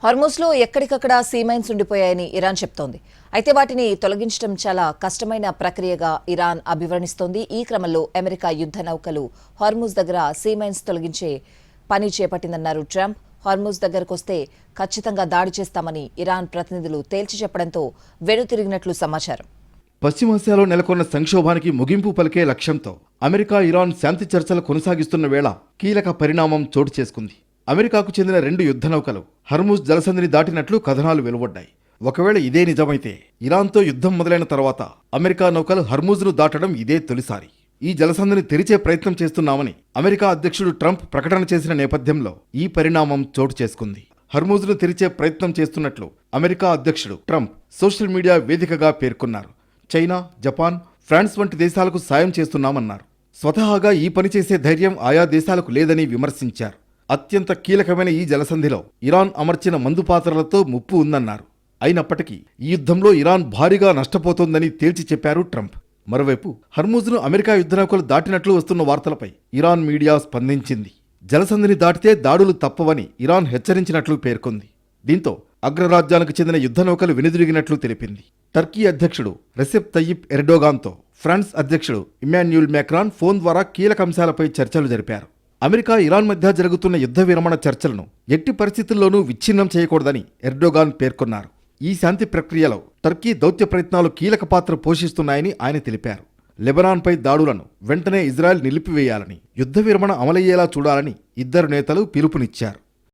హార్మోజ్లో ఎక్కడికక్కడ సీమైన్స్ ఉండిపోయాయని ఇరాన్ చెప్తోంది. అయితే వాటిని తొలగించడం చాలా కష్టమైన ప్రక్రియగా ఇరాన్ అభివర్ణిస్తోంది. ఈ క్రమంలో అమెరికా యుద్ధ నౌకలు హార్మూజ్ దగ్గర సీమైన్స్ తొలగించే పని చేపట్టిందన్నారు ట్రంప్. హార్మూజ్ దగ్గరకొస్తే ఖచ్చితంగా దాడి చేస్తామని ఇరాన్ ప్రతినిధులు తేల్చి చెప్పడంతో వెనుతిరిగినట్లు సమాచారం. పశ్చిమాసియాలో నెలకొన్న సంక్షోభానికి ముగింపు పలికే లక్ష్యంతో అమెరికా ఇరాన్ శాంతి చర్చలు కొనసాగిస్తున్న వేళ కీలక పరిణామం చోటు చేసుకుంది. అమెరికాకు చెందిన 2 యుద్ధ నౌకలు హర్మూజ్ జలసంధిని దాటినట్లు కథనాలు వెలువడ్డాయి. ఒకవేళ ఇదే నిజమైతే ఇరాన్తో యుద్ధం మొదలైన తర్వాత అమెరికా నౌకలు హర్మూజ్ను దాటడం ఇదే తొలిసారి. ఈ జలసంధిని తెరిచే ప్రయత్నం చేస్తున్నామని అమెరికా అధ్యక్షుడు ట్రంప్ ప్రకటన చేసిన నేపథ్యంలో ఈ పరిణామం చోటు చేసుకుంది. హర్మూజ్ను తెరిచే ప్రయత్నం చేస్తున్నట్లు అమెరికా అధ్యక్షుడు ట్రంప్ సోషల్ మీడియా వేదికగా పేర్కొన్నారు. చైనా, జపాన్, ఫ్రాన్స్ వంటి దేశాలకు సాయం చేస్తున్నామన్నారు. స్వతహాగా ఈ పని చేసే ధైర్యం ఆయా దేశాలకు లేదని విమర్శించారు. అత్యంత కీలకమైన ఈ జలసంధిలో ఇరాన్ అమర్చిన మందుపాత్రలతో ముప్పు ఉందన్నారు. అయినప్పటికీ ఈ యుద్ధంలో ఇరాన్ భారీగా నష్టపోతోందని తేల్చి చెప్పారు ట్రంప్. మరోవైపు హర్మూజ్ను అమెరికా యుద్ధనౌకలు దాటినట్లు వస్తున్న వార్తలపై ఇరాన్ మీడియా స్పందించింది. జలసంధిని దాటితే దాడులు తప్పవని ఇరాన్ హెచ్చరించినట్లు పేర్కొంది. దీంతో అగ్రరాజ్యానికి చెందిన యుద్ధనౌకలు వెనుదిరిగినట్లు తెలిపింది. టర్కీ అధ్యక్షుడు రెసెప్ తయ్యిప్ ఎర్డోగాన్తో ఫ్రాన్స్ అధ్యక్షుడు ఇమాన్యుయల్ మ్యాక్రాన్ ఫోన్ ద్వారా కీలక అంశాలపై చర్చలు జరిపారు. అమెరికా ఇరాన్ మధ్య జరుగుతున్న యుద్ధ విరమణ చర్చలను ఎట్టి పరిస్థితుల్లోనూ విచ్ఛిన్నం చేయకూడదని ఎర్డోగాన్ పేర్కొన్నారు. ఈ శాంతి ప్రక్రియలో టర్కీ దౌత్య ప్రయత్నాలు కీలక పాత్ర పోషిస్తున్నాయని ఆయన తెలిపారు. లెబనాన్పై దాడులను వెంటనే ఇజ్రాయెల్ నిలిపివేయాలని, యుద్ధ విరమణ అమలయ్యేలా చూడాలని ఇద్దరు నేతలు పిలుపునిచ్చారు.